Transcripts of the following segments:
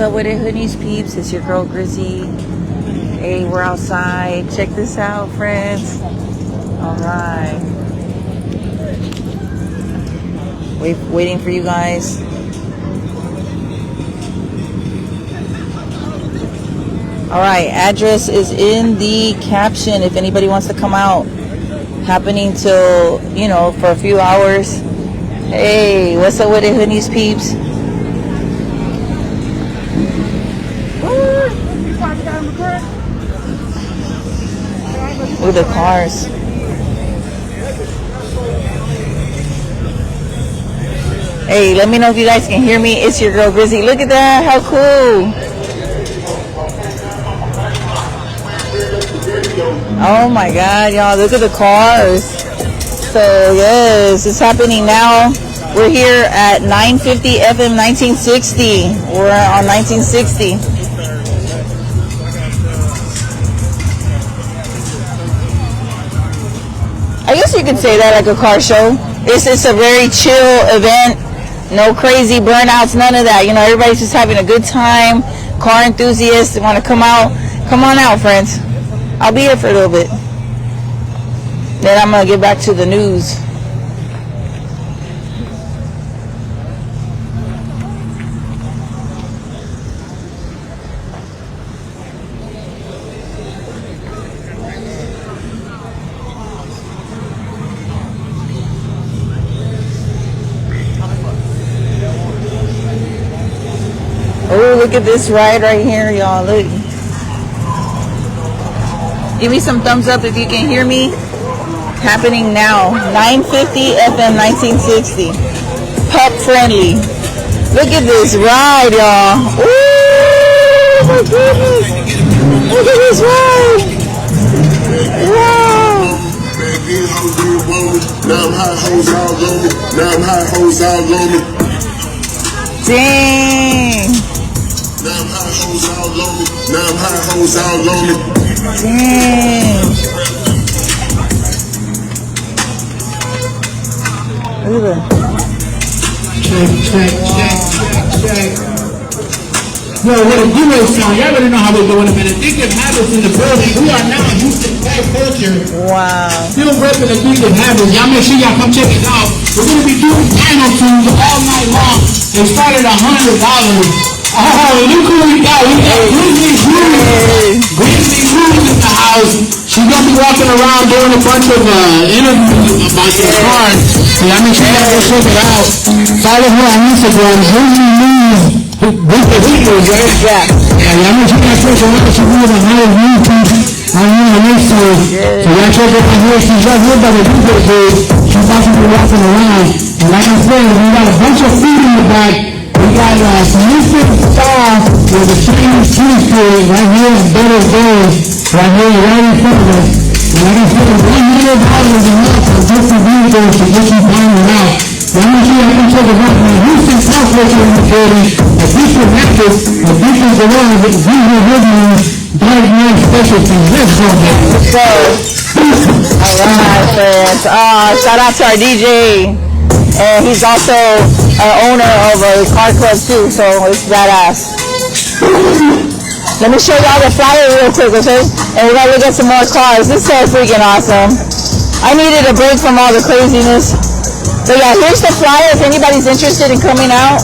up with it, hoodies peeps? It's your girl Grizzy. Hey, we're outside. Check this out, friends. All right. Waiting for you guys. All right, address is in the caption if anybody wants to come out. Happening till, you know, for a few hours. Hey, what's up with it, hoodies peeps? Look at the cars. Hey, let me know if you guys can hear me. It's your girl Grizzy. Look at that. How cool. Oh my God, y'all. Look at the cars. So, yes, it's happening now. We're here at 950 FM 1960. We're on 1960. I guess you could say that, like a car show. It's a very chill event. No crazy burnouts, none of that. You know, everybody's just having a good time. Car enthusiasts want to come out. Come on out, friends. I'll be here for a little bit. Then I'm going to get back to the news. Oh, look at this ride right here, y'all. Look. Give me some thumbs up if you can hear me. Happening now. 950 FM 1960. Pup friendly. Look at this ride, y'all. Oh, my goodness. Look at this ride. Wow. Now I'm hot hoes all on me. Now I'm hot hoes all on me. Dang. Now I'm hot hoes all on me. Now I'm hot hoes all on me. Dang. Look at that. Check. Yo, what a duo sound. Y'all already know how we're doing in a minute. Thinking Habits in the building. We are now in Houston Pop Culture. Wow. Still repping the Thinking Habits. Y'all make sure y'all come check it out. We're going to be doing piano tunes all night long. They start at $100. Oh, look who we got. We got Grizzly Cruz. Grizzly Cruz in the house. She's going to be walking around doing a bunch of interviews about your cars. So y'all make sure y'all go check it out. Follow her on Instagram. Grizzly Cruz. Right? Yeah. Y'all make sure y'all check her out. She's doing a high YouTube on Instagram. So y'all check her out here. She's right here by the DJ page. She's about to be walking around. And like I said, we got a bunch of food in the back. We got some Houston Star with the Chinese food food right here in Better Days, right here, right in front of us. And like I said, $100 enough for just the vehicles to get you finding out. So I'm going to see if I can check it out. My Houston South Culture in the building, a Houston Memphis, a Houston Garage, a Houston Rhythms, Dark Man Specialties. Let's go, man. Let's go. Alright, friends. Shout out to our DJ. And he's also an owner of a car club too, so it's badass. Let me show y'all the flyer real quick, okay? And we're gonna look at some more cars. This is so freaking awesome. I needed a break from all the craziness. So yeah, here's the flyer if anybody's interested in coming out.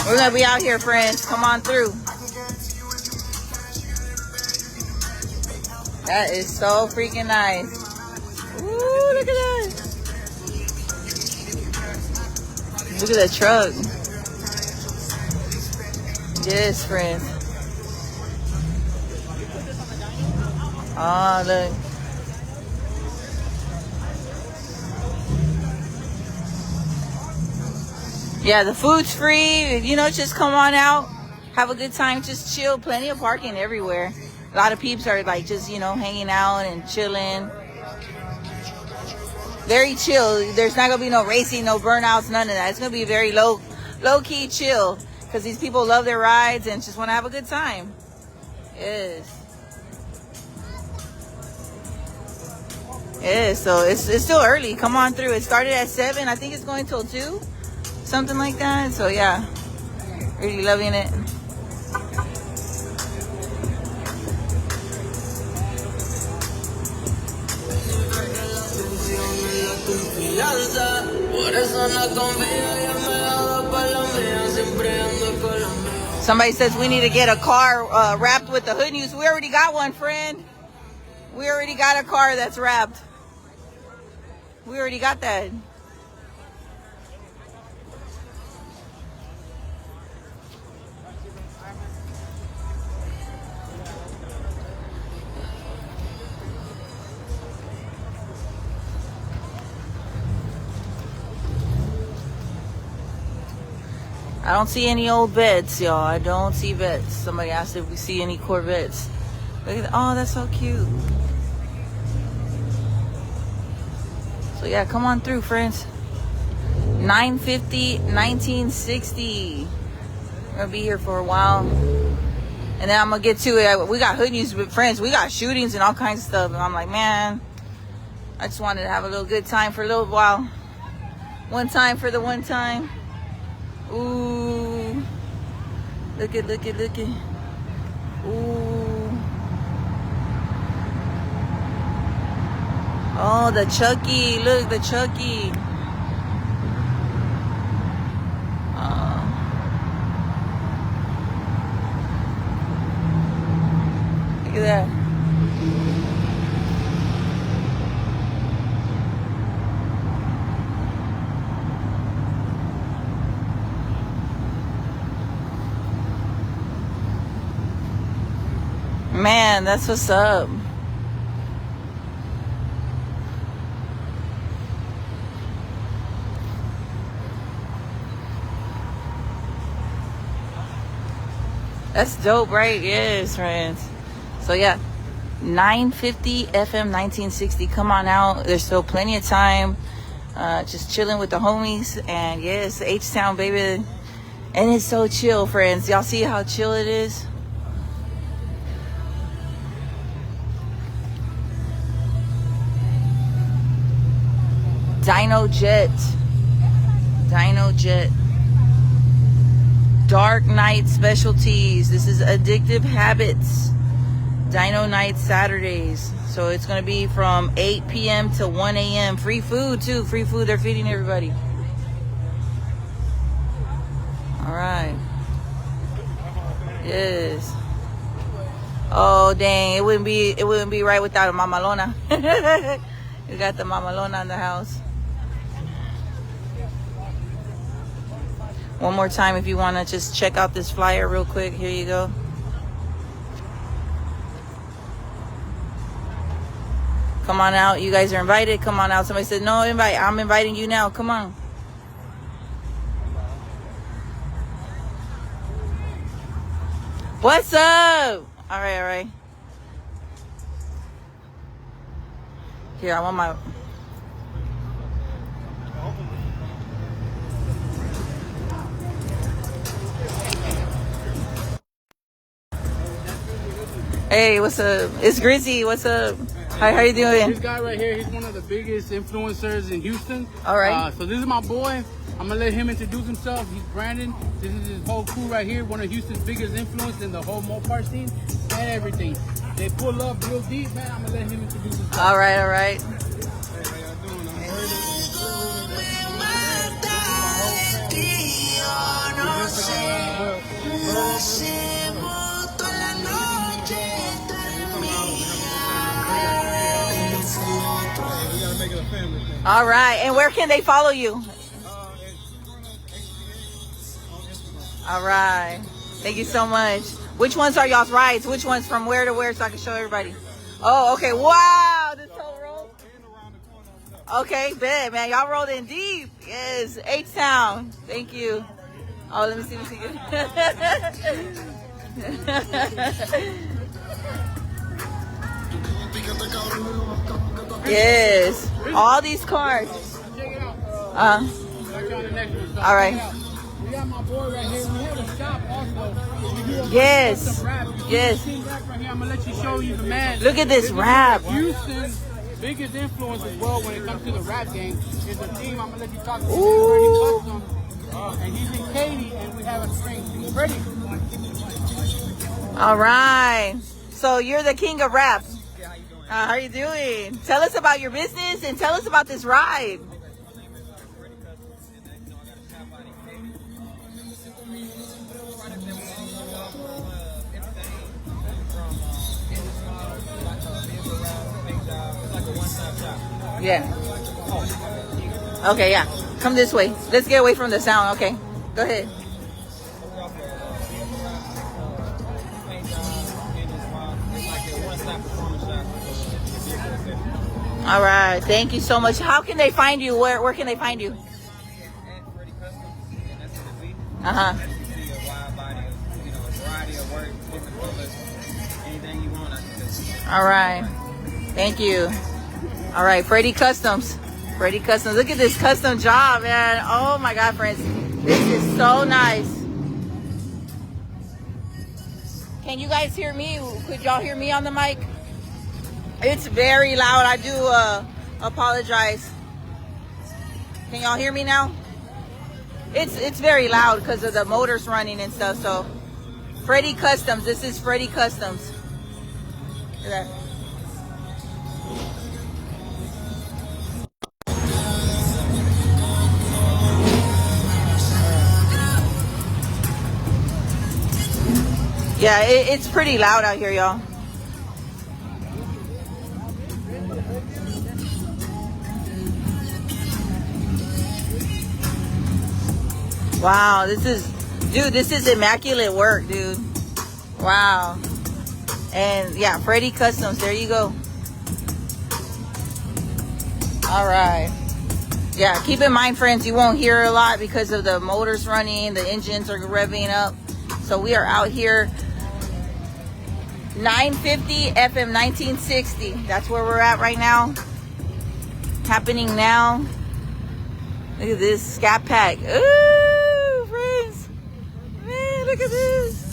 We're gonna be out here, friends. Come on through. That is so freaking nice. Ooh, look at that. Look at that truck. Yes, friends. Oh, look. Yeah, the food's free. You know, just come on out, have a good time, just chill. Plenty of parking everywhere. A lot of peeps are like just, you know, hanging out and chilling. Very chill. There's not gonna be no racing, no burnouts, none of that. It's gonna be very low key chill because these people love their rides and just want to have a good time. Yes. Yeah, so it's still early. Come on through. It started at 7. I think it's going till 2, something like that. So yeah, really loving it. Somebody says we need to get a car wrapped with the hood news. We already got one, friend. We already got a car that's wrapped. We already got that. I don't see any old Vets, y'all. I don't see Vets. Somebody asked if we see any Corvettes. Look at that. Oh, that's so cute. So yeah, come on through, friends. 950, 1960. We're gonna be here for a while. And then I'm gonna get to it. We got hood news with friends. We got shootings and all kinds of stuff. And I'm like, man, I just wanted to have a little good time for a little while. One time for the one time. Ooh. Look it. Ooh. Oh, the Chucky. Look, the Chucky. Look at that. Man, that's what's up. That's dope, right? Yes, friends. So yeah, 950 FM 1960. Come on out. There's still plenty of time. Just chilling with the homies. And yes, H-Town, baby. And it's so chill, friends. Y'all see how chill it is? Dino Jet. Dark Night Specialties. This is Addictive Habits. Dino Night Saturdays. So it's going to be from 8 p.m. to 1 a.m. Free food, too. Free food. They're feeding everybody. All right. Yes. Oh, dang. It wouldn't be right without a Mamalona. You got the Mamalona in the house. One more time if you want to just check out this flyer real quick. Here you go. Come on out. You guys are invited. Come on out. Somebody said, no invite. I'm inviting you now. Come on. What's up? All right. Here, I want my... Hey, what's up? It's Grizzy. What's up? Hi, how you doing? This guy right here, he's one of the biggest influencers in Houston. All right. So this is my boy. I'm going to let him introduce himself. He's Brandon. This is his whole crew right here. One of Houston's biggest influence in the whole Mopar scene and everything. They pull up real deep, man. I'm going to let him introduce himself. All right. Hey, how y'all doing? All right. And where can they follow you? All right. Thank you so much. Which ones are y'all's rides? Which ones from where to where so I can show everybody? Oh, okay. Wow. This whole road. Okay, bet, man. Y'all rolled in deep. Yes. H-Town. Thank you. Oh, let me see. Yes. All these cars. Check it out. Uh, Right on the next one. So all right. check it out. We got my boy right here. We have a shop also. We do a Yes. custom wrap. You see Yes. this wrap right here? I'm gonna let you show you the man. Look at this wrap. Houston's biggest influence as well when it comes to the rap game is the team. I'm gonna let you talk to Ooh. Freddie Custom. And he's in Katy, and we have a spring. Freddie. All right. So you're the king of rap. How are you doing? Tell us about your business and tell us about this ride. Yeah. Okay, yeah. Come this way. Let's get away from the sound. Okay. Go ahead. All right. Thank you so much. How can they find you? Where can they find you? Uh-huh. All right. Thank you. All right, Freddie Customs. Freddie Customs. Look at this custom job, man. Oh my God, friends. This is so nice. Can you guys hear me? Could y'all hear me on the mic? It's very loud. I do apologize. Can y'all hear me now? It's very loud because of the motors running and stuff. So, Freddie Customs. This is Freddie Customs. Look at that. Yeah, it's pretty loud out here, y'all. Wow, this is immaculate work, dude. Wow. And yeah, Freddie Customs, there you go. All right. Yeah, keep in mind, friends, you won't hear a lot because of the motors running, the engines are revving up. So we are out here, 950 FM 1960. That's where we're at right now. Happening now. Look at this Scat Pack. Ooh, friends. Man, look at this.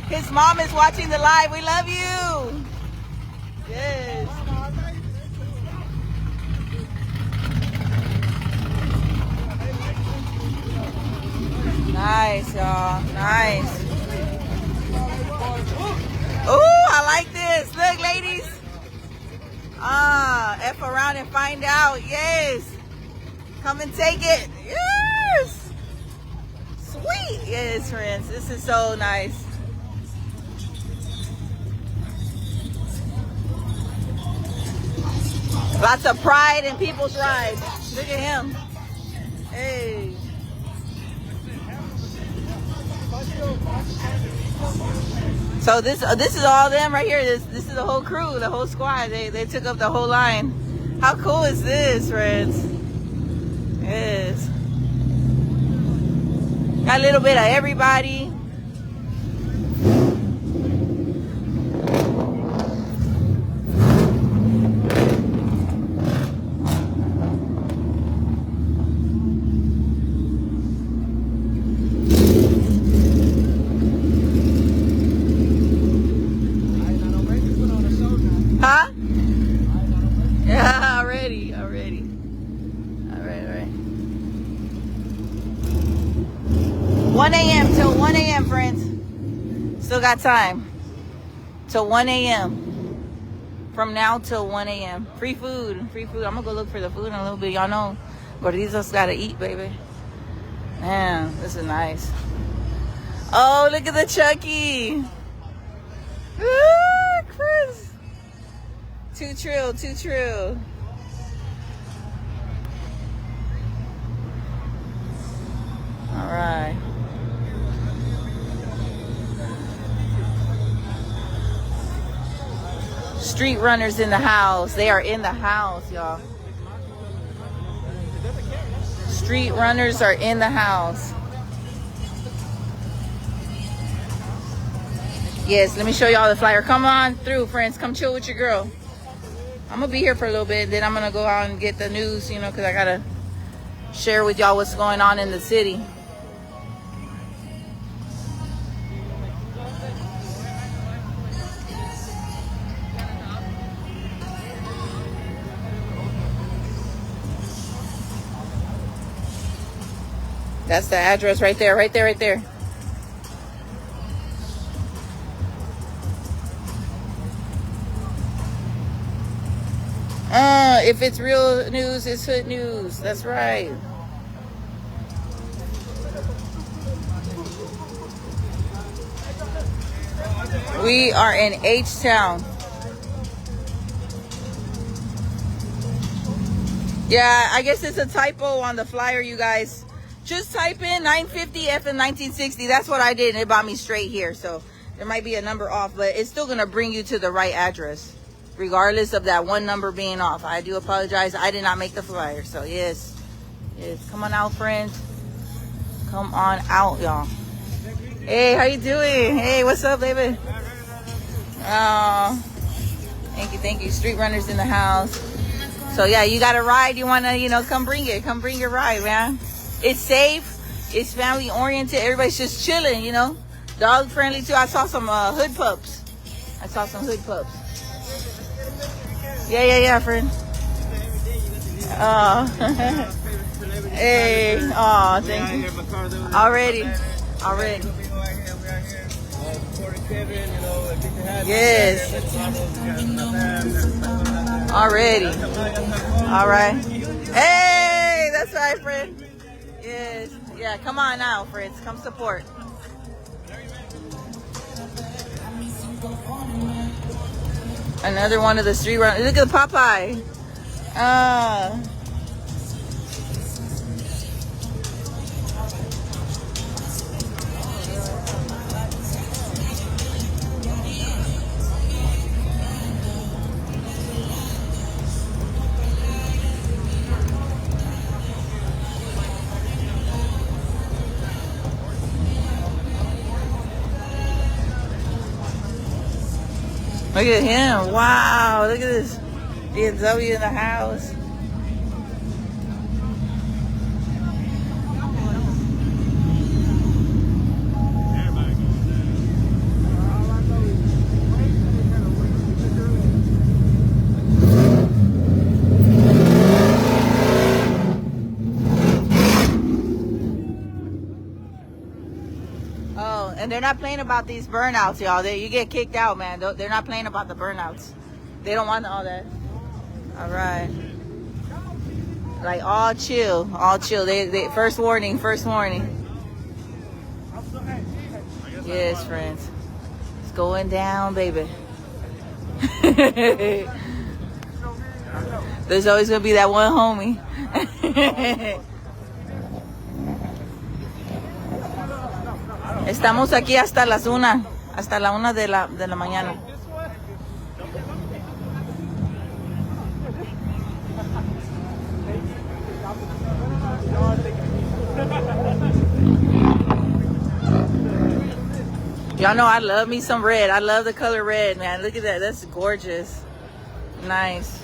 His mom is watching the live. We love you. Yes. Nice, y'all. Nice. Ooh, I like this. Look, ladies. F around and find out. Yes. Come and take it. Yes. Sweet. Yes, friends. This is so nice. Lots of pride in people's rides. Look at him. Hey. So this is all them right here. This is the whole crew, the whole squad. They took up the whole line. How cool is this, friends? Yes. Got a little bit of everybody. Huh? Yeah, already. All right. 1 a.m. till 1 a.m., friends. Still got time. Till 1 a.m. From now till 1 a.m. Free food. I'm gonna go look for the food in a little bit. Y'all know Gordizos gotta eat, baby. Man, this is nice. Oh, look at the Chucky. Ah, Chris. Too true, too true. All right. Street runners in the house. They are in the house, y'all. Street runners are in the house. Yes, let me show y'all the flyer. Come on through, friends. Come chill with your girl. I'm going to be here for a little bit. Then I'm going to go out and get the news, you know, because I got to share with y'all what's going on in the city. That's the address right there, right there, right there. If it's real news, it's hood news. That's right. We are in H-Town. Yeah, I guess it's a typo on the flyer, you guys. Just type in 950 FM 1960. That's what I did, and it brought me straight here. So there might be a number off, but it's still going to bring you to the right address, regardless of that one number being off. I do apologize. I did not make the flyer. So yes, come on out, friends. Come on out, y'all. Hey, how you doing? Hey, what's up, baby? Oh, thank you. Street runners in the house. So yeah, you got a ride. You want to, you know, come bring it. Come bring your ride, man. It's safe. It's family oriented. Everybody's just chilling, you know. Dog friendly too. I saw some hood pups. Yeah, friend. Hey, oh, thank you. Already. Yes. Already. All right. Hey, that's right, friend. Yes. Yeah, come on now, friends. Come support. Another one of the street runners. Look at the Popeye. Look at him. Wow. Look at this. BMW in the house. And they're not playing about these burnouts, y'all. You get kicked out, man. They're not playing about the burnouts. They don't want all that. All right. Like, all chill. They first warning. Yes, friends. It's going down, baby. There's always going to be that one homie. Estamos aquí hasta la 1 de la mañana. Y'all know I love me some red. I love the color red, man. Look at that. That's gorgeous. Nice.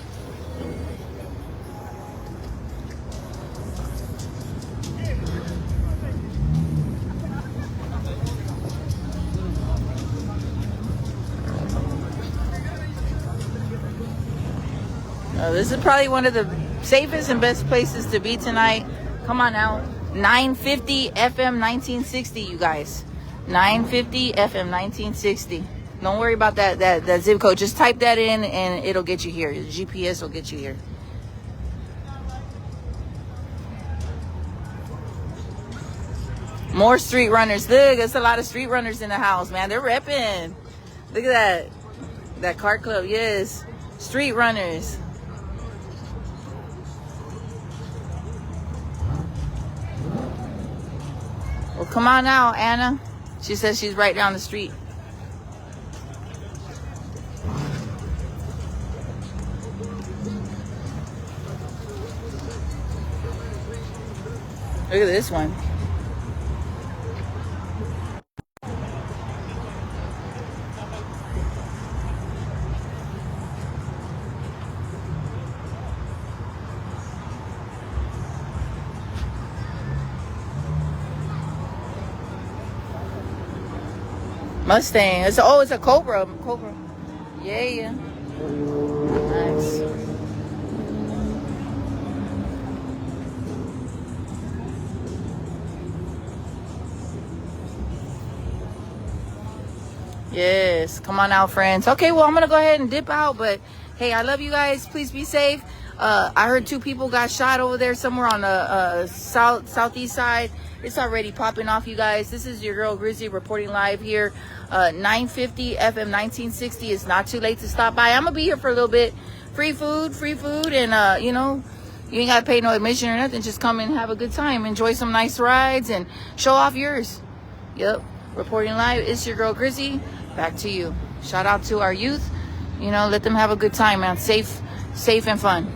This is probably one of the safest and best places to be tonight. Come on out. 950 FM 1960, you guys. 950 FM 1960. Don't worry about that zip code. Just type that in and it'll get you here. The GPS will get you here. More street runners. Look, there's a lot of street runners in the house, man. They're repping. Look at that. That car club, yes. Street runners. Well, come on now, Anna. She says she's right down the street. Look at this one. Mustang. It's a Cobra. Cobra. Yeah. Nice. Yes. Come on out, friends. Okay, well, I'm gonna go ahead and dip out, but hey, I love you guys. Please be safe. I heard 2 people got shot over there somewhere on the southeast side. It's already popping off, you guys. This is your girl Grizzly reporting live here. 950 FM 1960. It's not too late to stop by. I'm gonna be here for a little bit. Free food, and you know, you ain't gotta pay no admission or nothing. Just come and have a good time. Enjoy some nice rides and show off yours. Yep. Reporting live. It's your girl Grizzly. Back to you. Shout out to our youth. You know, let them have a good time, man. Safe and fun.